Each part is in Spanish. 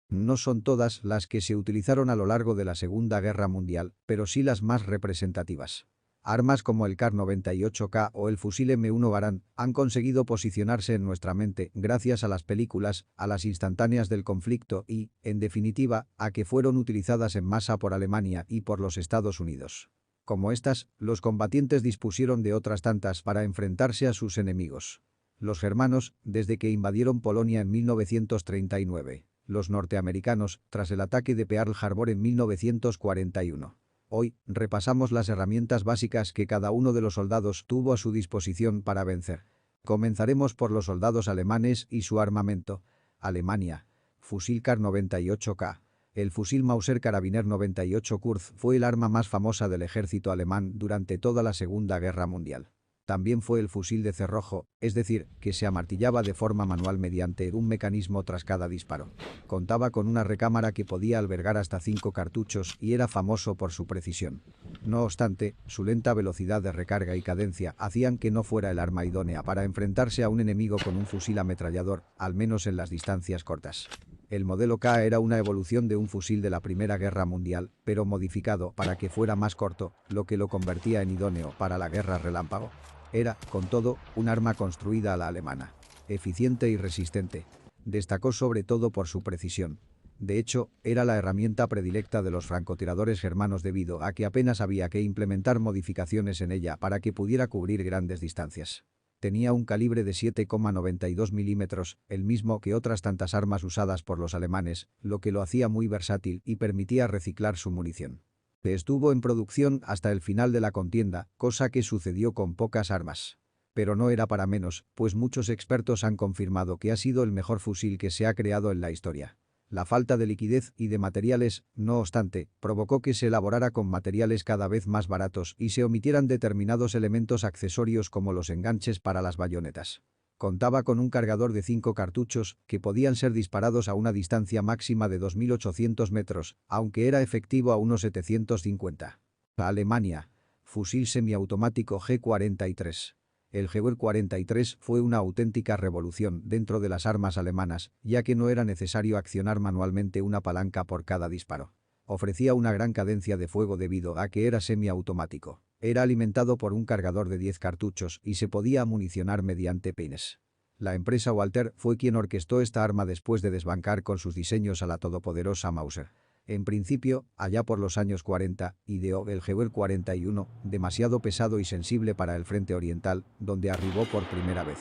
No son todas las que se utilizaron a lo largo de la Segunda Guerra Mundial, pero sí las más representativas. Armas como el Kar-98K o el fusil M1 Garand han conseguido posicionarse en nuestra mente gracias a las películas, a las instantáneas del conflicto y, en definitiva, a que fueron utilizadas en masa por Alemania y por los Estados Unidos. Como estas, los combatientes dispusieron de otras tantas para enfrentarse a sus enemigos. Los germanos, desde que invadieron Polonia en 1939. Los norteamericanos, tras el ataque de Pearl Harbor en 1941. Hoy, repasamos las herramientas básicas que cada uno de los soldados tuvo a su disposición para vencer. Comenzaremos por los soldados alemanes y su armamento. Alemania. Fusil Kar-98K. El fusil Mauser Karabiner 98 Kurz fue el arma más famosa del ejército alemán durante toda la Segunda Guerra Mundial. También fue el fusil de cerrojo, es decir, que se amartillaba de forma manual mediante un mecanismo tras cada disparo. Contaba con una recámara que podía albergar hasta 5 cartuchos y era famoso por su precisión. No obstante, su lenta velocidad de recarga y cadencia hacían que no fuera el arma idónea para enfrentarse a un enemigo con un fusil ametrallador, al menos en las distancias cortas. El modelo K era una evolución de un fusil de la Primera Guerra Mundial, pero modificado para que fuera más corto, lo que lo convertía en idóneo para la guerra relámpago. Era, con todo, un arma construida a la alemana. Eficiente y resistente. Destacó sobre todo por su precisión. De hecho, era la herramienta predilecta de los francotiradores germanos debido a que apenas había que implementar modificaciones en ella para que pudiera cubrir grandes distancias. Tenía un calibre de 7,92 milímetros, el mismo que otras tantas armas usadas por los alemanes, lo que lo hacía muy versátil y permitía reciclar su munición. Estuvo en producción hasta el final de la contienda, cosa que sucedió con pocas armas. Pero no era para menos, pues muchos expertos han confirmado que ha sido el mejor fusil que se ha creado en la historia. La falta de liquidez y de materiales, no obstante, provocó que se elaborara con materiales cada vez más baratos y se omitieran determinados elementos accesorios como los enganches para las bayonetas. Contaba con un cargador de 5 cartuchos que podían ser disparados a una distancia máxima de 2.800 metros, aunque era efectivo a unos 750. Alemania. Fusil semiautomático G43. El GW-43 fue una auténtica revolución dentro de las armas alemanas, ya que no era necesario accionar manualmente una palanca por cada disparo. Ofrecía una gran cadencia de fuego debido a que era semiautomático. Era alimentado por un cargador de 10 cartuchos y se podía amunicionar mediante peines. La empresa Walter fue quien orquestó esta arma después de desbancar con sus diseños a la todopoderosa Mauser. En principio, allá por los años 40, ideó el GW-41, demasiado pesado y sensible para el frente oriental, donde arribó por primera vez.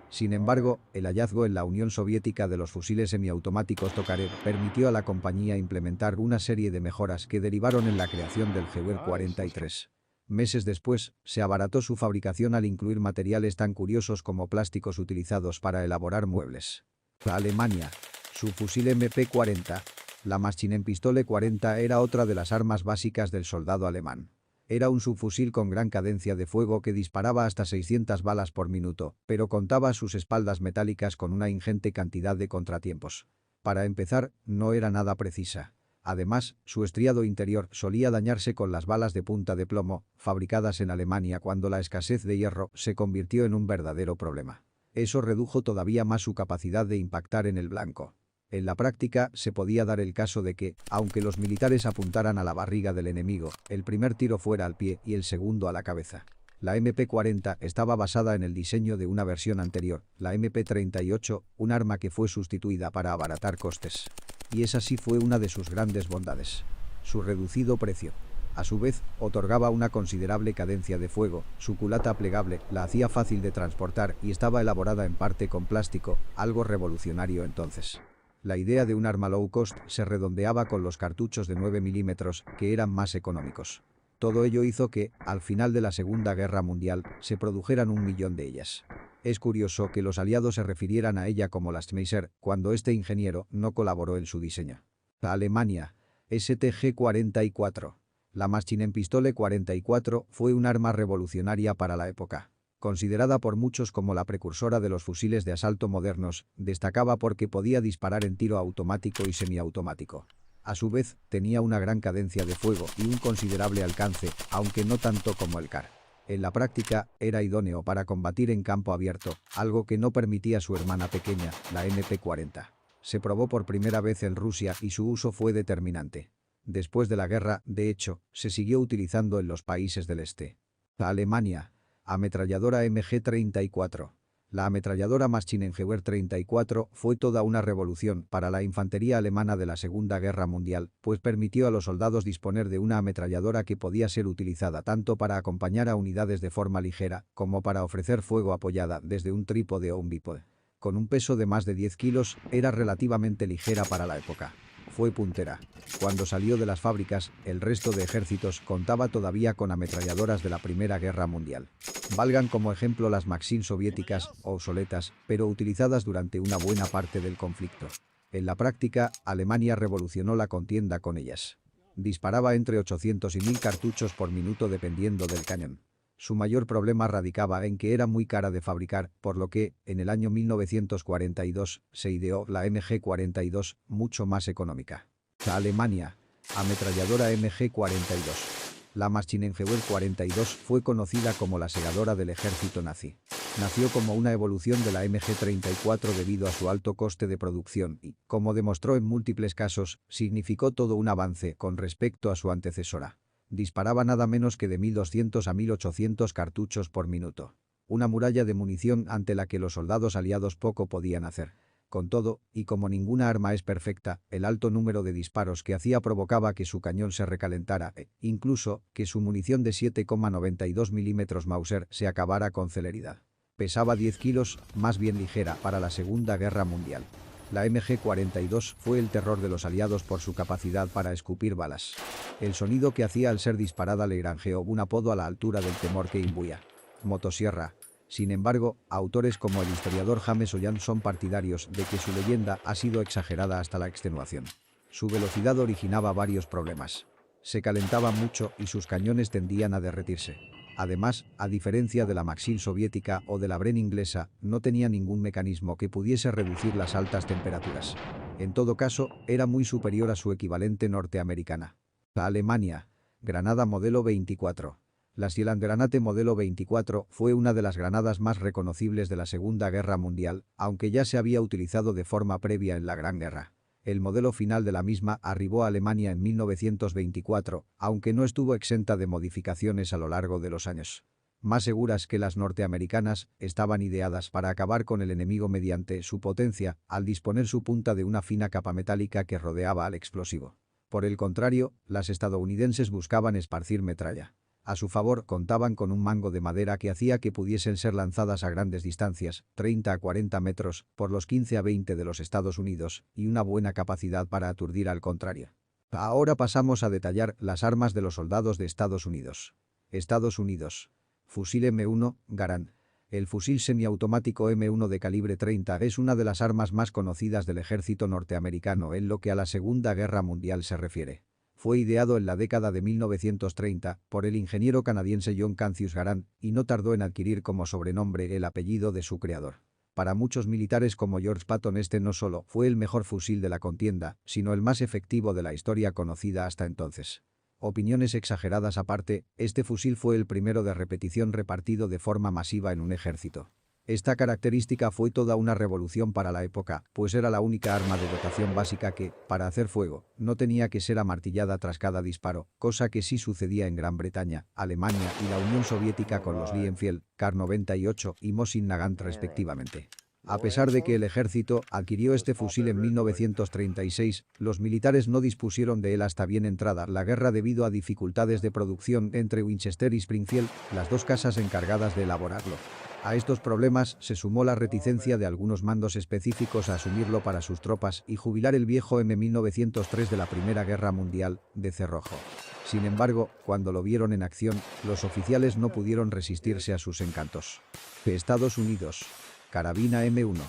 Sin embargo, el hallazgo en la Unión Soviética de los fusiles semiautomáticos Tokarev permitió a la compañía implementar una serie de mejoras que derivaron en la creación del GW-43. Meses después, se abarató su fabricación al incluir materiales tan curiosos como plásticos utilizados para elaborar muebles. Alemania. Su fusil MP-40. La Maschinenpistole 40 era otra de las armas básicas del soldado alemán. Era un subfusil con gran cadencia de fuego que disparaba hasta 600 balas por minuto, pero contaba a sus espaldas metálicas con una ingente cantidad de contratiempos. Para empezar, no era nada precisa. Además, su estriado interior solía dañarse con las balas de punta de plomo, fabricadas en Alemania cuando la escasez de hierro se convirtió en un verdadero problema. Eso redujo todavía más su capacidad de impactar en el blanco. En la práctica, se podía dar el caso de que, aunque los militares apuntaran a la barriga del enemigo, el primer tiro fuera al pie y el segundo a la cabeza. La MP-40 estaba basada en el diseño de una versión anterior, la MP-38, un arma que fue sustituida para abaratar costes. Y esa sí fue una de sus grandes bondades. Su reducido precio. A su vez, otorgaba una considerable cadencia de fuego, su culata plegable la hacía fácil de transportar y estaba elaborada en parte con plástico, algo revolucionario entonces. La idea de un arma low cost se redondeaba con los cartuchos de 9 milímetros, que eran más económicos. Todo ello hizo que, al final de la Segunda Guerra Mundial, se produjeran 1 millón de ellas. Es curioso que los aliados se refirieran a ella como la Schmeisser, cuando este ingeniero no colaboró en su diseño. Alemania. STG-44. La Maschinenpistole 44 fue un arma revolucionaria para la época. Considerada por muchos como la precursora de los fusiles de asalto modernos, destacaba porque podía disparar en tiro automático y semiautomático. A su vez, tenía una gran cadencia de fuego y un considerable alcance, aunque no tanto como el Kar. En la práctica, era idóneo para combatir en campo abierto, algo que no permitía su hermana pequeña, la MP-40. Se probó por primera vez en Rusia y su uso fue determinante. Después de la guerra, de hecho, se siguió utilizando en los países del este. Alemania. Ametralladora MG-34. La ametralladora Maschinengewehr 34 fue toda una revolución para la infantería alemana de la Segunda Guerra Mundial, pues permitió a los soldados disponer de una ametralladora que podía ser utilizada tanto para acompañar a unidades de forma ligera como para ofrecer fuego apoyada desde un trípode o un bípode. Con un peso de más de 10 kilos, era relativamente ligera para la época. Fue puntera. Cuando salió de las fábricas, el resto de ejércitos contaba todavía con ametralladoras de la Primera Guerra Mundial. Valgan como ejemplo las Maxim soviéticas, obsoletas, pero utilizadas durante una buena parte del conflicto. En la práctica, Alemania revolucionó la contienda con ellas. Disparaba entre 800 y 1000 cartuchos por minuto dependiendo del cañón. Su mayor problema radicaba en que era muy cara de fabricar, por lo que, en el año 1942, se ideó la MG-42, mucho más económica. Alemania. Ametralladora MG-42. La Maschinengewehr 42 fue conocida como la segadora del ejército nazi. Nació como una evolución de la MG-34 debido a su alto coste de producción y, como demostró en múltiples casos, significó todo un avance con respecto a su antecesora. Disparaba nada menos que de 1200 a 1800 cartuchos por minuto. Una muralla de munición ante la que los soldados aliados poco podían hacer. Con todo, y como ninguna arma es perfecta, el alto número de disparos que hacía provocaba que su cañón se recalentara e, incluso, que su munición de 7,92 mm Mauser se acabara con celeridad. Pesaba 10 kilos, más bien ligera para la Segunda Guerra Mundial. La MG-42 fue el terror de los aliados por su capacidad para escupir balas. El sonido que hacía al ser disparada le granjeó un apodo a la altura del temor que imbuía. Motosierra. Sin embargo, autores como el historiador James Ollan son partidarios de que su leyenda ha sido exagerada hasta la extenuación. Su velocidad originaba varios problemas. Se calentaba mucho y sus cañones tendían a derretirse. Además, a diferencia de la Maxim soviética o de la Bren inglesa, no tenía ningún mecanismo que pudiese reducir las altas temperaturas. En todo caso, era muy superior a su equivalente norteamericana. Alemania. Granada modelo 24. La Sielandgranate modelo 24 fue una de las granadas más reconocibles de la Segunda Guerra Mundial, aunque ya se había utilizado de forma previa en la Gran Guerra. El modelo final de la misma arribó a Alemania en 1924, aunque no estuvo exenta de modificaciones a lo largo de los años. Más seguras que las norteamericanas, estaban ideadas para acabar con el enemigo mediante su potencia, al disponer su punta de una fina capa metálica que rodeaba al explosivo. Por el contrario, las estadounidenses buscaban esparcir metralla. A su favor contaban con un mango de madera que hacía que pudiesen ser lanzadas a grandes distancias, 30 a 40 metros, por los 15 a 20 de los Estados Unidos, y una buena capacidad para aturdir al contrario. Ahora pasamos a detallar las armas de los soldados de Estados Unidos. Estados Unidos. Fusil M1, Garand. El fusil semiautomático M1 de calibre 30 es una de las armas más conocidas del ejército norteamericano en lo que a la Segunda Guerra Mundial se refiere. Fue ideado en la década de 1930 por el ingeniero canadiense John Cancius Garand y no tardó en adquirir como sobrenombre el apellido de su creador. Para muchos militares como George Patton este no solo fue el mejor fusil de la contienda, sino el más efectivo de la historia conocida hasta entonces. Opiniones exageradas aparte, este fusil fue el primero de repetición repartido de forma masiva en un ejército. Esta característica fue toda una revolución para la época, pues era la única arma de dotación básica que, para hacer fuego, no tenía que ser amartillada tras cada disparo, cosa que sí sucedía en Gran Bretaña, Alemania y la Unión Soviética con los Lee Enfield, Kar 98 y Mosin Nagant respectivamente. A pesar de que el ejército adquirió este fusil en 1936, los militares no dispusieron de él hasta bien entrada la guerra debido a dificultades de producción entre Winchester y Springfield, las dos casas encargadas de elaborarlo. A estos problemas se sumó la reticencia de algunos mandos específicos a asumirlo para sus tropas y jubilar el viejo M1903 de la Primera Guerra Mundial, de cerrojo. Sin embargo, cuando lo vieron en acción, los oficiales no pudieron resistirse a sus encantos. Estados Unidos. Carabina M1.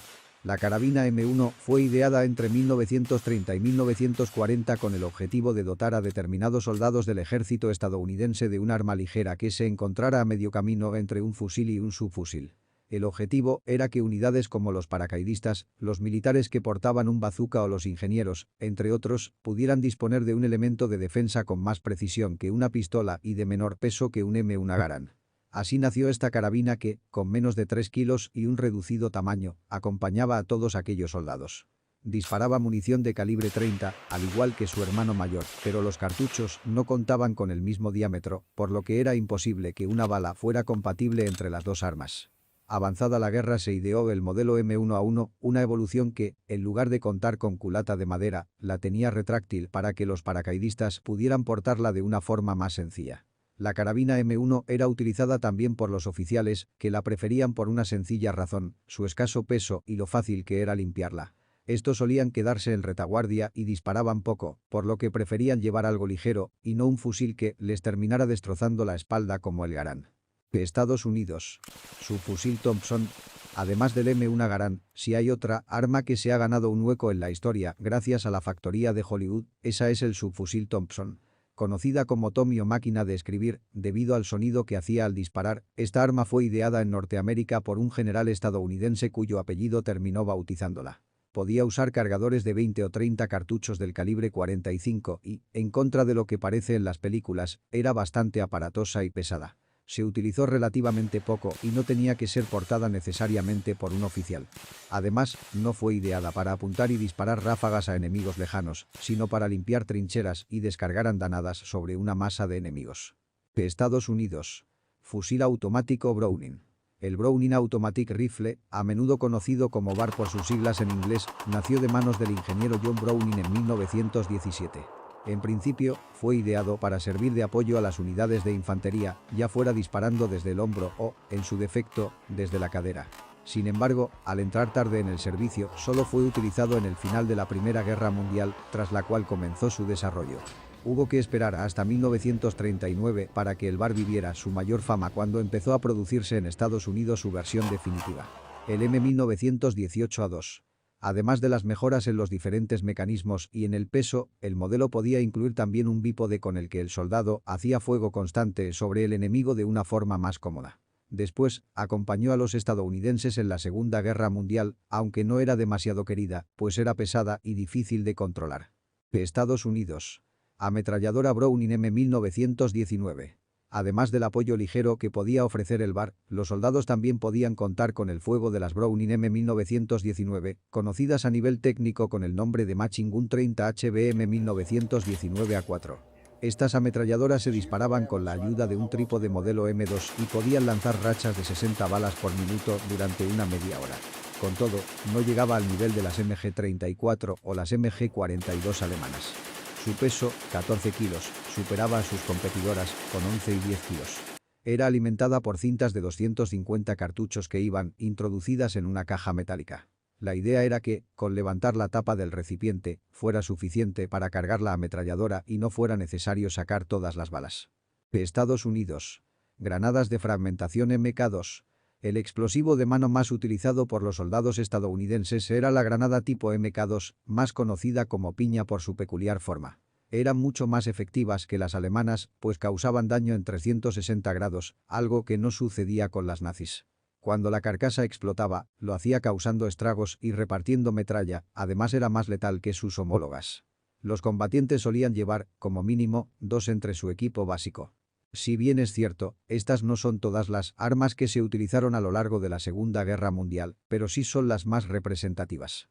La carabina M1 fue ideada entre 1930 y 1940 con el objetivo de dotar a determinados soldados del ejército estadounidense de un arma ligera que se encontrara a medio camino entre un fusil y un subfusil. El objetivo era que unidades como los paracaidistas, los militares que portaban un bazooka o los ingenieros, entre otros, pudieran disponer de un elemento de defensa con más precisión que una pistola y de menor peso que un M1 Garand. Así nació esta carabina que, con menos de 3 kilos y un reducido tamaño, acompañaba a todos aquellos soldados. Disparaba munición de calibre 30, al igual que su hermano mayor, pero los cartuchos no contaban con el mismo diámetro, por lo que era imposible que una bala fuera compatible entre las dos armas. Avanzada la guerra se ideó el modelo M1A1, una evolución que, en lugar de contar con culata de madera, la tenía retráctil para que los paracaidistas pudieran portarla de una forma más sencilla. La carabina M1 era utilizada también por los oficiales, que la preferían por una sencilla razón, su escaso peso y lo fácil que era limpiarla. Estos solían quedarse en retaguardia y disparaban poco, por lo que preferían llevar algo ligero y no un fusil que les terminara destrozando la espalda como el Garand. Estados Unidos. Subfusil Thompson. Además del M1 Garand, si hay otra arma que se ha ganado un hueco en la historia gracias a la factoría de Hollywood, esa es el subfusil Thompson. Conocida como Tommy o máquina de escribir, debido al sonido que hacía al disparar, esta arma fue ideada en Norteamérica por un general estadounidense cuyo apellido terminó bautizándola. Podía usar cargadores de 20 o 30 cartuchos del calibre 45 y, en contra de lo que parece en las películas, era bastante aparatosa y pesada. Se utilizó relativamente poco y no tenía que ser portada necesariamente por un oficial. Además, no fue ideada para apuntar y disparar ráfagas a enemigos lejanos, sino para limpiar trincheras y descargar andanadas sobre una masa de enemigos. Estados Unidos. Fusil automático Browning. El Browning Automatic Rifle, a menudo conocido como BAR por sus siglas en inglés, nació de manos del ingeniero John Browning en 1917. En principio, fue ideado para servir de apoyo a las unidades de infantería, ya fuera disparando desde el hombro o, en su defecto, desde la cadera. Sin embargo, al entrar tarde en el servicio, solo fue utilizado en el final de la Primera Guerra Mundial, tras la cual comenzó su desarrollo. Hubo que esperar hasta 1939 para que el BAR viviera su mayor fama cuando empezó a producirse en Estados Unidos su versión definitiva. El M1918A2. Además de las mejoras en los diferentes mecanismos y en el peso, el modelo podía incluir también un bípode con el que el soldado hacía fuego constante sobre el enemigo de una forma más cómoda. Después, acompañó a los estadounidenses en la Segunda Guerra Mundial, aunque no era demasiado querida, pues era pesada y difícil de controlar. Estados Unidos. Ametralladora Browning M1919. Además del apoyo ligero que podía ofrecer el BAR, los soldados también podían contar con el fuego de las Browning M1919, conocidas a nivel técnico con el nombre de Machine Gun 30 HBM 1919A4. Estas ametralladoras se disparaban con la ayuda de un trípode modelo M2 y podían lanzar rachas de 60 balas por minuto durante una media hora. Con todo, no llegaba al nivel de las MG-34 o las MG-42 alemanas. Su peso, 14 kilos, superaba a sus competidoras, con 11 y 10 kilos. Era alimentada por cintas de 250 cartuchos que iban introducidas en una caja metálica. La idea era que, con levantar la tapa del recipiente, fuera suficiente para cargar la ametralladora y no fuera necesario sacar todas las balas. Estados Unidos. Granadas de fragmentación MK2. El explosivo de mano más utilizado por los soldados estadounidenses era la granada tipo MK2, más conocida como piña por su peculiar forma. Eran mucho más efectivas que las alemanas, pues causaban daño en 360 grados, algo que no sucedía con las nazis. Cuando la carcasa explotaba, lo hacía causando estragos y repartiendo metralla, además era más letal que sus homólogas. Los combatientes solían llevar, como mínimo, 2 entre su equipo básico. Si bien es cierto, estas no son todas las armas que se utilizaron a lo largo de la Segunda Guerra Mundial, pero sí son las más representativas.